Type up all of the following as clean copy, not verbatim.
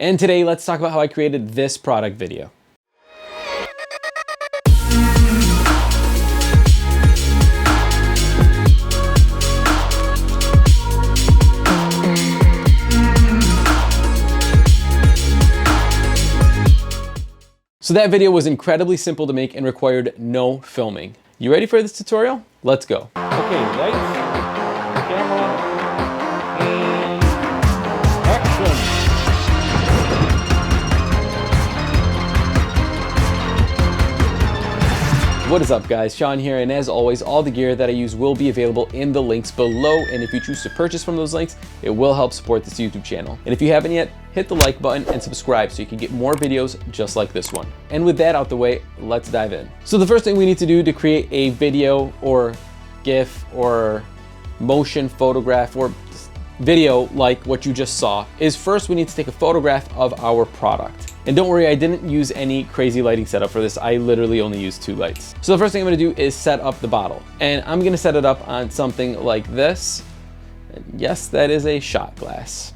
And today, let's talk about how I created this product video. So that video was incredibly simple to make and required no filming. You ready for this tutorial? Let's go. Okay, lights, camera, and action. What is up guys, Shawn here, and as always, all the gear that I use will be available in the links below, and if you choose to purchase from those links, it will help support this YouTube channel. And if you haven't yet, hit the like button and subscribe so you can get more videos just like this one. And with that out the way, let's dive in. So the first thing we need to do to create a video or GIF or motion photograph or video like what you just saw is first we need to take a photograph of our product. And don't worry, I didn't use any crazy lighting setup for this. I literally only used 2 lights. So the first thing I'm gonna do is set up the bottle. And I'm gonna set it up on something like this. And yes, that is a shot glass.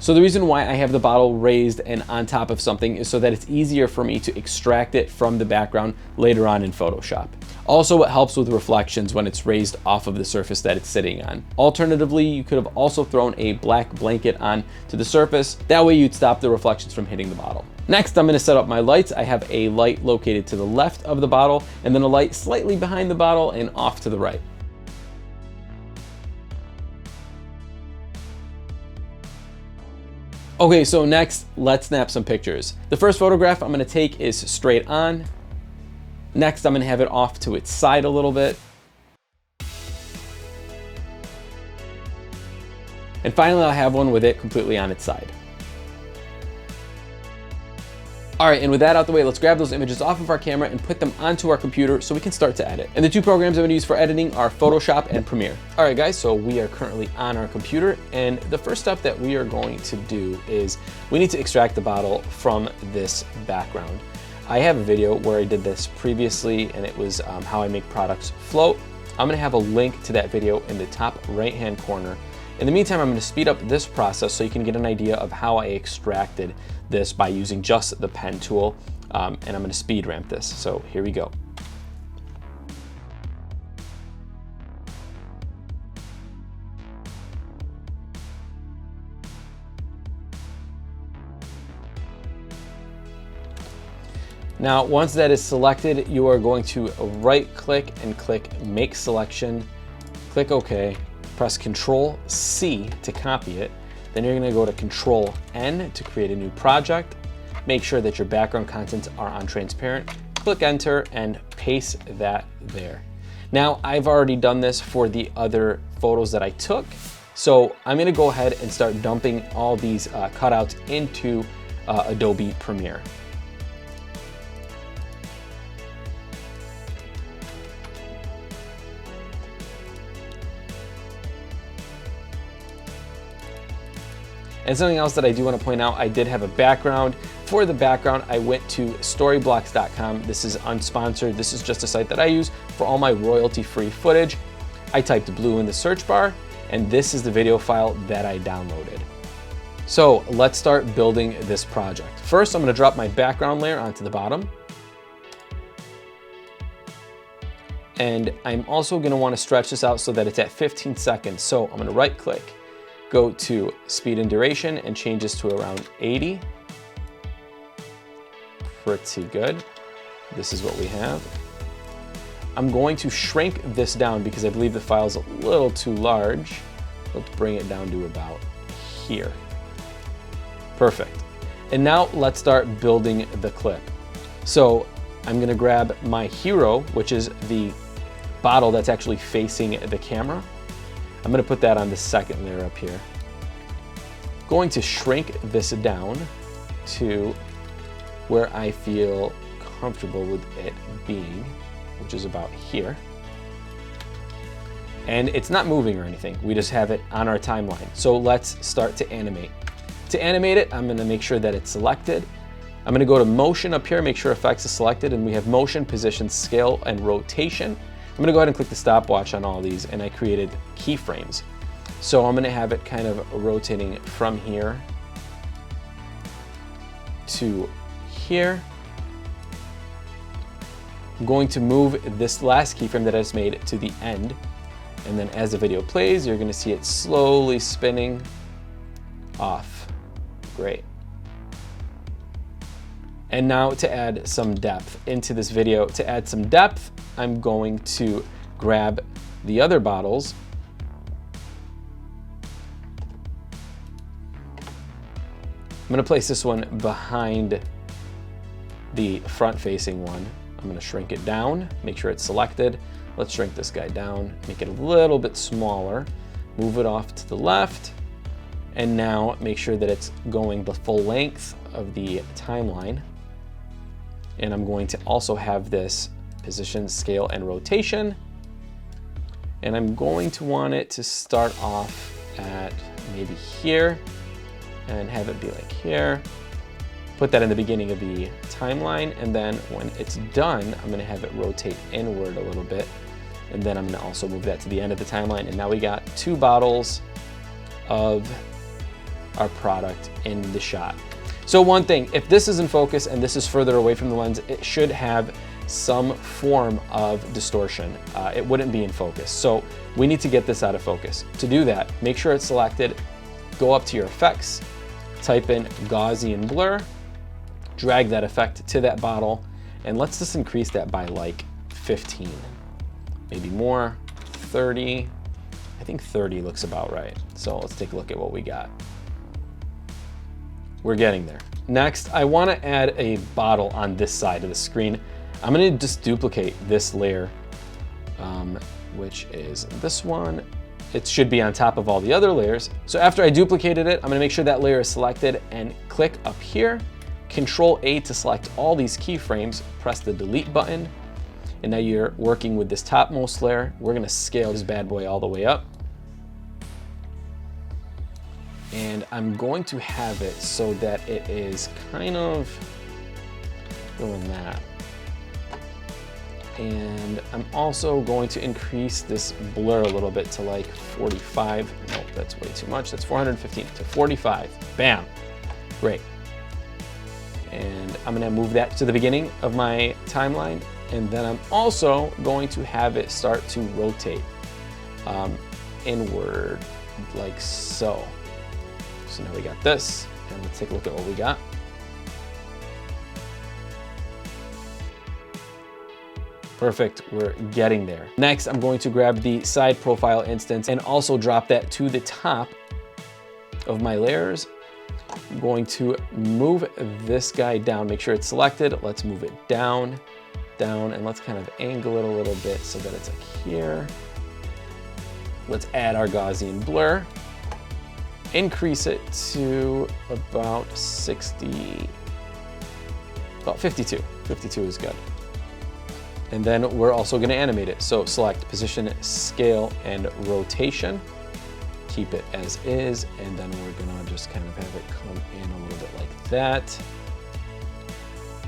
So the reason why I have the bottle raised and on top of something is so that it's easier for me to extract it from the background later on in Photoshop. Also, it helps with reflections when it's raised off of the surface that it's sitting on. Alternatively, you could have also thrown a black blanket on to the surface. That way you'd stop the reflections from hitting the bottle. Next, I'm gonna set up my lights. I have a light located to the left of the bottle and then a light slightly behind the bottle and off to the right. Okay, so next, let's snap some pictures. The first photograph I'm gonna take is straight on. Next, I'm gonna have it off to its side a little bit. And finally, I'll have one with it completely on its side. All right, and with that out the way, let's grab those images off of our camera and put them onto our computer so we can start to edit. And the 2 programs I'm gonna use for editing are Photoshop and Premiere. All right, guys, so we are currently on our computer, and the first step that we are going to do is we need to extract the bottle from this background. I have a video where I did this previously, and it was how I make products float. I'm gonna have a link to that video in the top right-hand corner. In the meantime, I'm gonna speed up this process so you can get an idea of how I extracted this by using just the pen tool, and I'm gonna speed ramp this. So here we go. Now, once that is selected, you are going to right click and click Make Selection, click OK, press Control C to copy it. Then you're gonna go to Control N to create a new project. Make sure that your background contents are on transparent. Click Enter and paste that there. Now, I've already done this for the other photos that I took. So I'm gonna go ahead and start dumping all these cutouts into Adobe Premiere. And something else that I do want to point out, I did have a background. For the background, I went to storyblocks.com. This is unsponsored. This is just a site that I use for all my royalty-free footage. I typed blue in the search bar, and this is the video file that I downloaded. So let's start building this project. First, I'm going to drop my background layer onto the bottom. And I'm also going to want to stretch this out so that it's at 15 seconds. So I'm going to right click, go to speed and duration and change this to around 80. Pretty good. This is what we have. I'm going to shrink this down because I believe the file is a little too large. Let's bring it down to about here. Perfect. And now let's start building the clip. So I'm gonna grab my hero, which is the bottle that's actually facing the camera. I'm gonna put that on the second layer up here. Going to shrink this down to where I feel comfortable with it being, which is about here. And it's not moving or anything. We just have it on our timeline. So let's start to animate. To animate it, I'm gonna make sure that it's selected. I'm gonna go to motion up here, make sure effects is selected, and we have motion, position, scale, and rotation. I'm gonna go ahead and click the stopwatch on all these, and I created keyframes. So I'm gonna have it kind of rotating from here to here. I'm going to move this last keyframe that I just made to the end. And then as the video plays, you're gonna see it slowly spinning off. Great. And now to add some depth into this video. To add some depth, I'm going to grab the other bottles. I'm gonna place this one behind the front-facing one. I'm gonna shrink it down, make sure it's selected. Let's shrink this guy down, make it a little bit smaller, move it off to the left, and now make sure that it's going the full length of the timeline. And I'm going to also have this position, scale, and rotation. And I'm going to want it to start off at maybe here and have it be like here. Put that in the beginning of the timeline, and then when it's done, I'm gonna have it rotate inward a little bit, and then I'm gonna also move that to the end of the timeline, and now we got 2 bottles of our product in the shot. So one thing, if this is in focus and this is further away from the lens, it should have some form of distortion. It wouldn't be in focus. So we need to get this out of focus. To do that, make sure it's selected, go up to your effects, type in Gaussian blur, drag that effect to that bottle, and let's just increase that by like 15, maybe more, 30. I think 30 looks about right. So let's take a look at what we got. We're getting there. Next, I want to add a bottle on this side of the screen. I'm going to just duplicate this layer, which is this one. It should be on top of all the other layers. So after I duplicated it, I'm going to make sure that layer is selected and click up here. Control A to select all these keyframes, press the delete button, and now you're working with this topmost layer. We're going to scale this bad boy all the way up. And I'm going to have it so that it is kind of doing that. And I'm also going to increase this blur a little bit to like 45. Nope, that's way too much. That's 415 to 45. Bam. Great. And I'm gonna move that to the beginning of my timeline. And then I'm also going to have it start to rotate inward like so. So now we got this, and let's take a look at what we got. Perfect, we're getting there. Next, I'm going to grab the side profile instance and also drop that to the top of my layers. I'm going to move this guy down, make sure it's selected. Let's move it down, down, and let's kind of angle it a little bit so that it's like here. Let's add our Gaussian blur. Increase it to about 60, about 52. 52 is good. And then we're also gonna animate it. So select position, scale, and rotation. Keep it as is, and then we're gonna just kind of have it come in a little bit like that.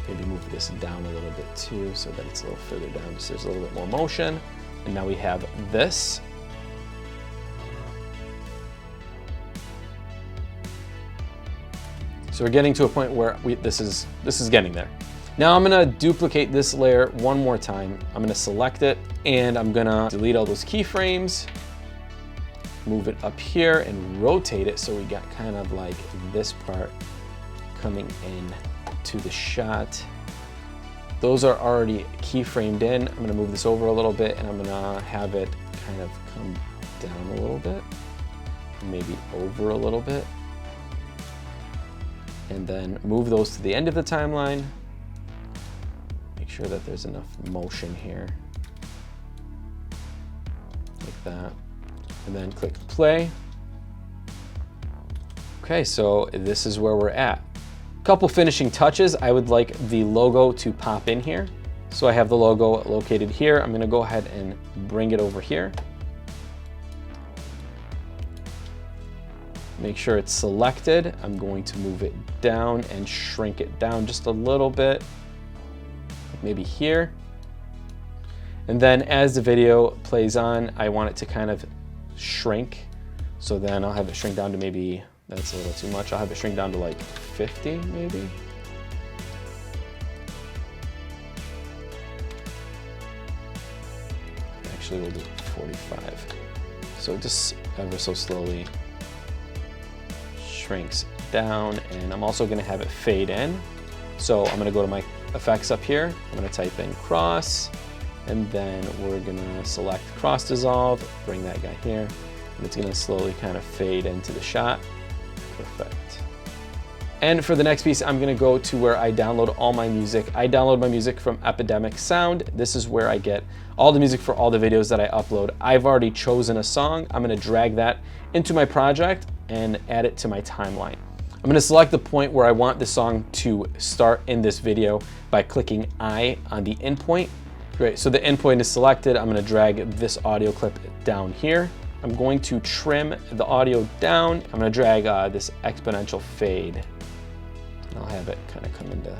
Maybe move this down a little bit too, so that it's a little further down, so there's a little bit more motion. And now we have this. So we're getting to a point where this is getting there. Now I'm gonna duplicate this layer one more time. I'm gonna select it, and I'm gonna delete all those keyframes, move it up here and rotate it so we got kind of like this part coming in to the shot. Those are already keyframed in. I'm gonna move this over a little bit, and I'm gonna have it kind of come down a little bit, maybe over a little bit. And then move those to the end of the timeline. Make sure that there's enough motion here, like that. And then click play. Okay, so this is where we're at. Couple finishing touches. I would like the logo to pop in here. So I have the logo located here. I'm gonna go ahead and bring it over here. Make sure it's selected. I'm going to move it down and shrink it down just a little bit, maybe here. And then as the video plays on, I want it to kind of shrink. So then I'll have it shrink down to maybe, that's a little too much. I'll have it shrink down to like 50 maybe. actually we'll do 45. So just ever so slowly shrinks down, and I'm also gonna have it fade in. So I'm gonna go to my effects up here. I'm gonna type in cross, and then we're gonna select cross dissolve, bring that guy here, and it's gonna slowly kind of fade into the shot. Perfect. And for the next piece, I'm gonna go to where I download all my music. I download my music from Epidemic Sound. This is where I get all the music for all the videos that I upload. I've already chosen a song. I'm gonna drag that into my project and add it to my timeline. I'm gonna select the point where I want the song to start in this video by clicking I on the endpoint. Great, so the endpoint is selected. I'm gonna drag this audio clip down here. I'm going to trim the audio down. I'm gonna drag this exponential fade. I'll have it kind of come into.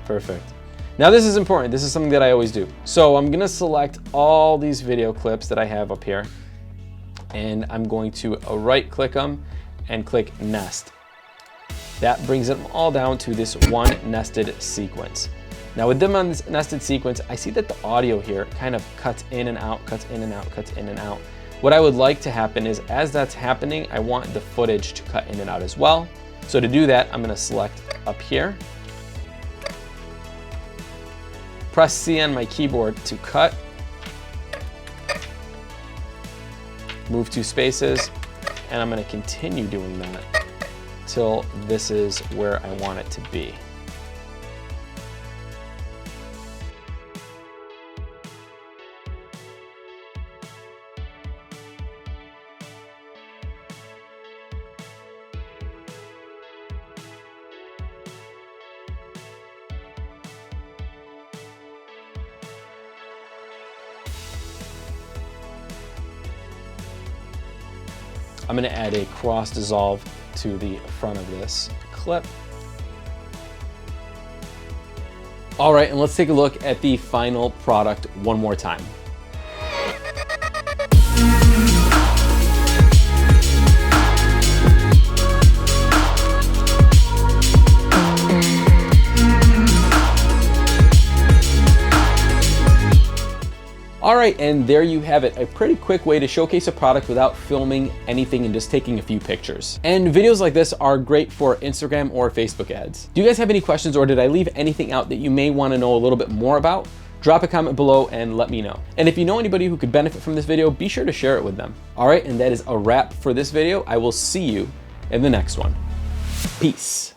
Perfect. Now this is important. This is something that I always do. So I'm gonna select all these video clips that I have up here, and I'm going to right click them and click nest. That brings them all down to this one nested sequence. Now with them on this nested sequence, I see that the audio here kind of cuts in and out, cuts in and out, cuts in and out. What I would like to happen is, as that's happening, I want the footage to cut in and out as well. So to do that, I'm gonna select up here, press C on my keyboard to cut, move 2 spaces, and I'm gonna continue doing that till this is where I want it to be. I'm gonna add a cross dissolve to the front of this clip. All right, and let's take a look at the final product one more time. All right, and there you have it. A pretty quick way to showcase a product without filming anything and just taking a few pictures. And videos like this are great for Instagram or Facebook ads. Do you guys have any questions, or did I leave anything out that you may want to know a little bit more about? Drop a comment below and let me know. And if you know anybody who could benefit from this video, be sure to share it with them. All right, and that is a wrap for this video. I will see you in the next one. Peace.